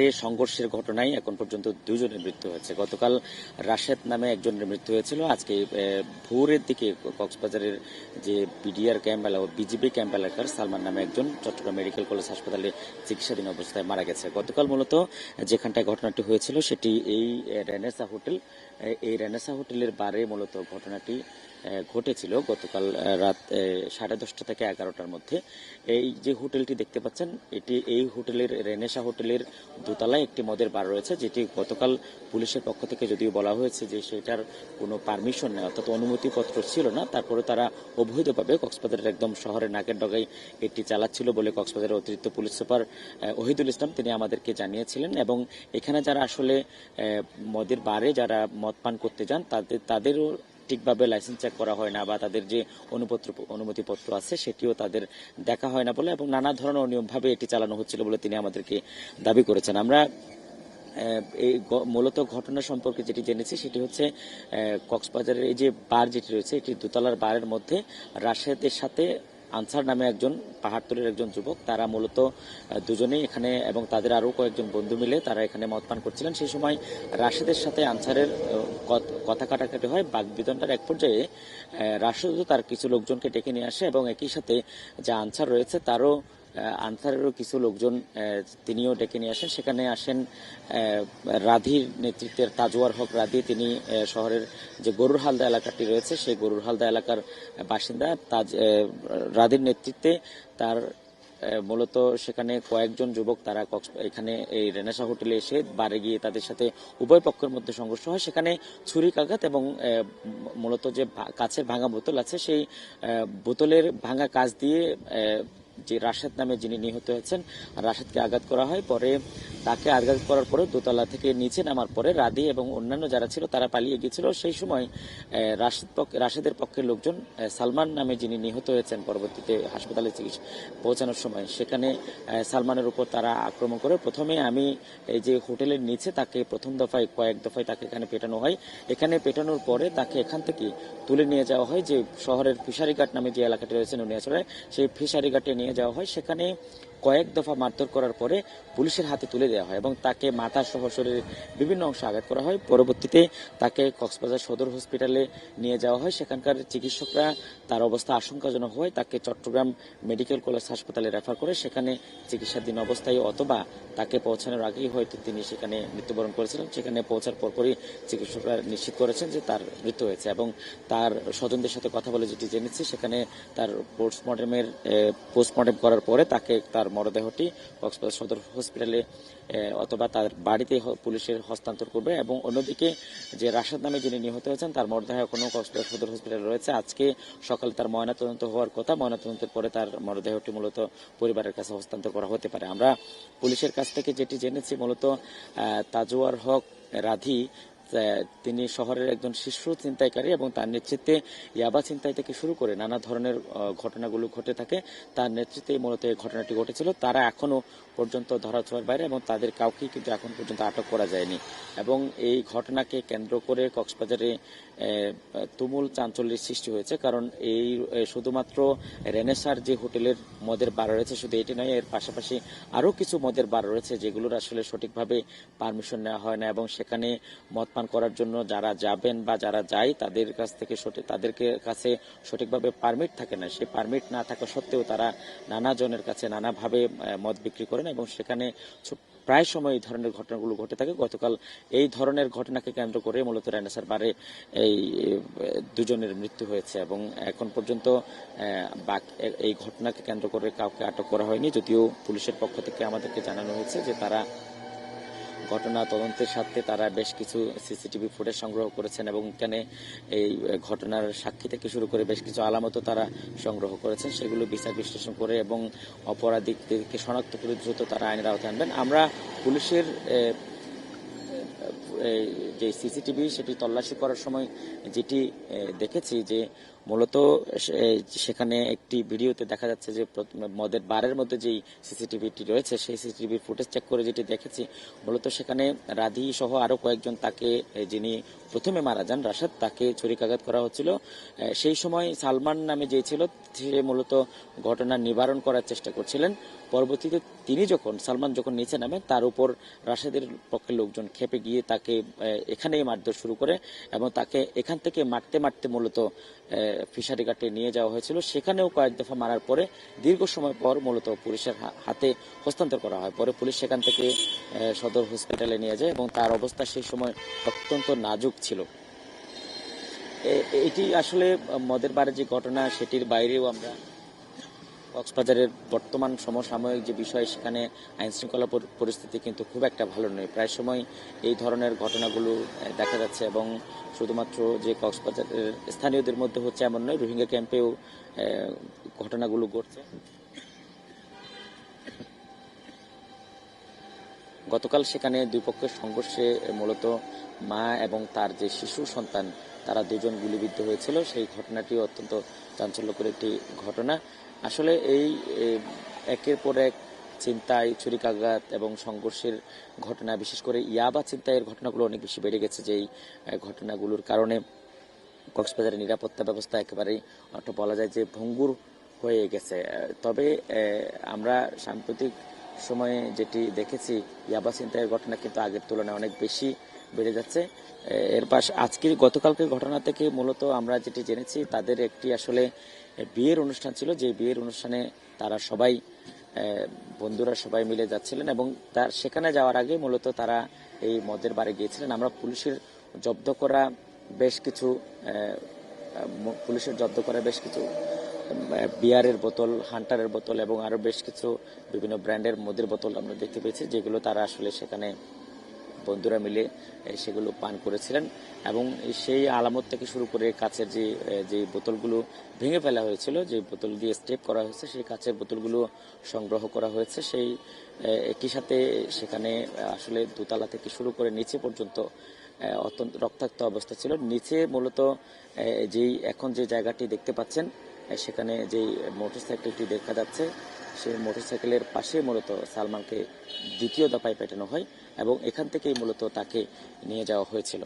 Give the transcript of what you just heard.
এই সংঘর্ষের ঘটনায় এখন পর্যন্ত দুজনের মৃত্যু হয়েছে। গতকাল রাশেদ নামে একজনের মৃত্যু হয়েছিল। আজকে ভোরের দিকে কক্সবাজারের যে বিডিআর ক্যাম্প এলাকা, বিজিবি ক্যাম্প এলাকার সালমান নামে একজন চট্টগ্রাম মেডিকেল কলেজ হাসপাতালে চিকিৎসাধীন অবস্থায় মারা গেছে। গতকাল মূলত যেখানটায় ঘটনাটি হয়েছিল সেটি এই রেনেসা হোটেল। এই রেনেসা হোটেলের বারে মূলত ঘটনাটি ঘটেছিল গতকাল রাত 10:30 থেকে 11টার মধ্যে। এই যে হোটেলটি দেখতে পাচ্ছেন, এই হোটেলের রেনেসা হোটেলের দোতলায় একটি মদের বার রয়েছে, যেটি গতকাল পুলিশের পক্ষ থেকে যদিও বলা হয়েছে যে সেটার কোনো পারমিশন নেই, অর্থাৎ অনুমতিপত্র ছিল না, তারপরে তারা অবৈধভাবে কক্সবাজারের একদম শহরের নাকের ডগায় এটি চালাচ্ছিল বলে কক্সবাজারের অতিরিক্ত পুলিশ সুপার ওহিদুল ইসলাম তিনি আমাদেরকে জানিয়েছিলেন। এবং এখানে যারা আসলে মদের বারে যারা মদ পান করতে যান তাদেরও ঠিকভাবে লাইসেন্স চেক করা হয় না, বা তাদের যে অনুমতিপত্র আছে সেটিও তাদের দেখা হয় না বলে, এবং নানা ধরনের অনিয়মভাবে এটি চালানো হচ্ছিল বলে তিনি আমাদেরকে দাবি করেছেন। আমরা এই মূলত ঘটনা সম্পর্কে যেটি জেনেছি সেটি হচ্ছে কক্সবাজারের এই যে বার যেটি রয়েছে, এটি দোতলার বারের মধ্যে রাশেদের সাথে আনসার নামে একজন পাহাড়তলির একজন যুবক, তারা মূলত দুজনেই এখানে এবং তাদের আরও কয়েকজন বন্ধু মিলে তারা এখানে মদ পান করছিলেন। সেই সময় রাশেদের সাথে আনসারের কথা কাটাকাটি হয়। বাগবিতণ্ডার এক পর্যায়ে রাশেদও তার কিছু লোকজনকে ডেকে নিয়ে আসে এবং একই সাথে যে আনসার রয়েছে তারও আনসারেরও কিছু লোকজন তিনিও ডেকে নিয়ে আসেন। সেখানে আসেন রাধির নেতৃত্বের তাজওয়ার হক রাধি, তিনি শহরের যে গরুর হালদা এলাকাটি রয়েছে সেই গরুর হালদা এলাকার বাসিন্দা। রাধির নেতৃত্বে তার মূলত সেখানে কয়েকজন যুবক তারা এখানে এই রেনেসা হোটেলে এসে বারে গিয়ে তাদের সাথে উভয় পক্ষের মধ্যে সংঘর্ষ হয়। সেখানে ছুরিকাঘাত এবং মূলত যে কাচের ভাঙা বোতল আছে সেই বোতলের ভাঙা কাচ দিয়ে যে রাশেদ নামে যিনি নিহত হয়েছেন রাশেদকে আঘাত করা হয়। পরে তাকে আঘাত করার পরে দোতলা থেকে নিচে নামার পরে রাধি এবং অন্যান্য যারা ছিল তারা পালিয়ে গিয়েছিল। সেই সময় রাশেদের পক্ষের লোকজন সালমান নামে যিনি নিহত হয়েছেন পরবর্তীতে হাসপাতালে চিকিৎসা পৌঁছানোর সময় সেখানে সালমানের উপর তারা আক্রমণ করে। প্রথমে এই যে হোটেলের নিচে তাকে প্রথম দফায় কয়েক দফায় তাকে এখানে পেটানো হয়। এখানে পেটানোর পরে তাকে এখান থেকে তুলে নিয়ে যাওয়া হয় যে শহরের ফিশারিঘাট নামে যে এলাকাটি রয়েছে নুনিয়াছড়ায়, সেই ফিশারিঘাটে নিয়ে যাওয়া হয়। সেখানে কয়েক দফা মারধর করার পরে পুলিশের হাতে তুলে দেওয়া হয় এবং তাকে মাথা সহ শরীরের বিভিন্ন অংশ আঘাত করা হয়। পরবর্তীতে তাকে কক্সবাজার সদর হসপিটালে নিয়ে যাওয়া হয়। সেখানকার চিকিৎসকরা তার অবস্থা আশঙ্কাজনক হয় তাকে চট্টগ্রাম মেডিকেল কলেজ হাসপাতালে রেফার করে সেখানে চিকিৎসাধীন অবস্থায়, অথবা তাকে পৌঁছানোর আগেই হয়তো তিনি সেখানে মৃত্যুবরণ করেছিলেন। সেখানে পৌঁছার পরপরই চিকিৎসকরা নিশ্চিত করেছেন যে তার মৃত্যু হয়েছে এবং তার স্বজনদের সাথে কথা বলে যেটি জেনেছি সেখানে তার পোস্টমর্টেম করার পরে তাকে তার মরদেহটি কক্সবাজার সদর হসপিটালে অথবা তার বাড়িতে পুলিশের হস্তান্তর করবে। এবং অন্যদিকে যে রাশেদ নামে যিনি নিহত হয়েছেন তার মরদেহ এখনো কক্সবাজার সদর হসপিটালে রয়েছে। আজকে সকালে তার ময়নাতদন্ত হওয়ার কথা, ময়নাতদন্তের পরে তার মরদেহটি মূলত পরিবারের কাছে হস্তান্তর করা হতে পারে। আমরা পুলিশের কাছ থেকে যেটি জেনেছি মূলত তাজওয়ার হক রাধি তিনি শহরের একজন শীর্ষ ছিনতাইকারী এবং তার নেতৃত্বে ইয়াবা ছিনতাই থেকে শুরু করে নানা ধরনের ঘটনাগুলো ঘটে থাকে। তার নেতৃত্বে মূলত এই ঘটনাটি ঘটেছিল। তারা এখনো পর্যন্ত ধরাছোঁয়ার বাইরে এবং তাদের কাউকেই কিন্তু এখন পর্যন্ত আটক করা যায়নি। এবং এই ঘটনাকে কেন্দ্র করে কক্সবাজারে তুমুল চাঞ্চল্যের সৃষ্টি হয়েছে, কারণ এই শুধুমাত্র রেনেসার যে হোটেলের মদের বার রয়েছে শুধু এটি নয়, এর পাশাপাশি আরও কিছু মদের বার রয়েছে যেগুলোর আসলে সঠিকভাবে পারমিশন নেওয়া হয় না এবং সেখানে মদ পান করার জন্য যারা যাবেন বা যারা যায় তাদের কাছে সঠিকভাবে পারমিট থাকে না। সেই পারমিট না থাকা সত্ত্বেও তারা নানা জনের কাছে নানাভাবে মদ বিক্রি করেন এবং সেখানে প্রায় সময় এই ধরনের ঘটনাগুলো ঘটে থাকে। গতকাল এই ধরনের ঘটনাকে কেন্দ্র করে মূলত রেনেসার বারে এই দুজনের মৃত্যু হয়েছে এবং এখন পর্যন্ত এই ঘটনাকে কেন্দ্র করে কাউকে আটক করা হয়নি, যদিও পুলিশের পক্ষ থেকে আমাদেরকে জানানো হয়েছে যে তারা ঘটনা তদন্তের সাথে তারা বেশ কিছু সিসিটিভি ফুটেজ সংগ্রহ করেছেন এবং এখানে এই ঘটনার সাক্ষী থেকে শুরু করে বেশ কিছু আলামতও তারা সংগ্রহ করেছেন। সেগুলো বিচার বিশ্লেষণ করে এবং অপরাধীদেরকে শনাক্ত করে দ্রুত তারা আইনের আওতায় আনবেন। আমরা পুলিশের যে সিসিটিভি সেটি তল্লাশি করার সময় যেটি দেখেছি যে মূলত সেখানে একটি ভিডিওতে দেখা যাচ্ছে যে মদের বারের মধ্যে যেই সিসিটিভিটি রয়েছে সেই সিসিটিভি ফুটেজ চেক করে যেটি দেখেছি মূলত সেখানে রাধি সহ আরো কয়েকজন তাকে, যিনি প্রথমে মারা যান রাশেদ, তাকে ছুরিকাঘাত করা হচ্ছিল। সেই সময় সালমান নামে যে ছিল সে মূলত ঘটনা নিবারণ করার চেষ্টা করছিলেন। পরবর্তীতে সালমান যখন নিচে নামেন, তার উপর রাশেদের পক্ষের লোকজন খেপে গিয়ে তাকে এখানেই মারধর শুরু করে এবং তাকে এখান থেকে মারতে মারতে মূলত ফিশারি ঘাটে নিয়ে যাওয়া হয়েছিল। সেখানেও কয়েক দফা মারার পরে দীর্ঘ সময় পর মূলত পুলিশের হাতে হস্তান্তর করা হয়। পরে পুলিশ সেখান থেকে সদর হসপিটালে নিয়ে যায় এবং তার অবস্থা সেই সময় অত্যন্ত নাজুক ছিল। এটি আসলে মদের বারে যে ঘটনা, সেটির বাইরেও আমরা কক্সবাজারের বর্তমান সমসাময়িক যে বিষয়, সেখানে আইন শৃঙ্খলা পরিস্থিতি কিন্তু খুব একটা ভালো নয়। প্রায় সময় এই ধরনের ঘটনাগুলো দেখা যাচ্ছে এবং শুধুমাত্র যে কক্সবাজারের স্থানীয়দের মধ্যে হচ্ছে এমন নয়, রোহিঙ্গা ক্যাম্পেও ঘটনাগুলো ঘটছে। গতকাল সেখানে দুই পক্ষের সংঘর্ষে মূলত মা এবং তার যে শিশু সন্তান, তারা দুজন গুলিবিদ্ধ হয়েছিল। সেই ঘটনাটি অত্যন্ত চাঞ্চল্যকর একটি ঘটনা। আসলে এই একের পর এক ছিনতাই, ছুরিকাঘাত এবং সংঘর্ষের ঘটনা, বিশেষ করে ইয়াবা ছিনতাইয়ের ঘটনাগুলো অনেক বেশি বেড়ে গেছে। যেই ঘটনাগুলোর কারণে কক্সবাজারের নিরাপত্তা ব্যবস্থা একেবারেই বলা যায় যে ভঙ্গুর হয়ে গেছে। তবে আমরা সাম্প্রতিক সময়ে যেটি দেখেছি, ইয়াবা ছিনতাইয়ের ঘটনা কিন্তু আগের তুলনায় অনেক বেশি বেড়ে যাচ্ছে। এর পাশ গতকালকের ঘটনা থেকে মূলত আমরা যেটি জেনেছি, তাদের একটি আসলে বিয়ের অনুষ্ঠান ছিল, যে বিয়ের অনুষ্ঠানে তারা সবাই বন্ধুরা সবাই মিলে যাচ্ছিলেন এবং তার সেখানে যাওয়ার আগে মূলত তারা এই মদের বারে গিয়েছিলেন। আমরা পুলিশের জব্দ করা বেশ কিছু বিয়ারের বোতল, হান্টারের বোতল এবং আরো বেশ কিছু বিভিন্ন ব্র্যান্ডের মদের বোতল আমরা দেখতে পেয়েছি, যেগুলো তারা আসলে সেখানে বন্ধুরা মিলে সেগুলো পান করেছিলেন এবং সেই আলামত থেকে শুরু করে কাছের যে বোতলগুলো ভেঙে ফেলা হয়েছিল, যে বোতল দিয়ে স্টেপ করা হয়েছে, সেই কাছের বোতলগুলো সংগ্রহ করা হয়েছে। সেই একই সাথে সেখানে আসলে দোতলা থেকে শুরু করে নিচে পর্যন্ত অত্যন্ত রক্তাক্ত অবস্থা ছিল। নিচে মূলত এখন যে জায়গাটি দেখতে পাচ্ছেন, সেখানে যেই মোটরসাইকেলটি দেখা যাচ্ছে, সেই মোটরসাইকেলের পাশে মূলত সালমানকে দ্বিতীয় দফায় পেটানো হয় এবং এখান থেকেই মূলত তাকে নিয়ে যাওয়া হয়েছিল।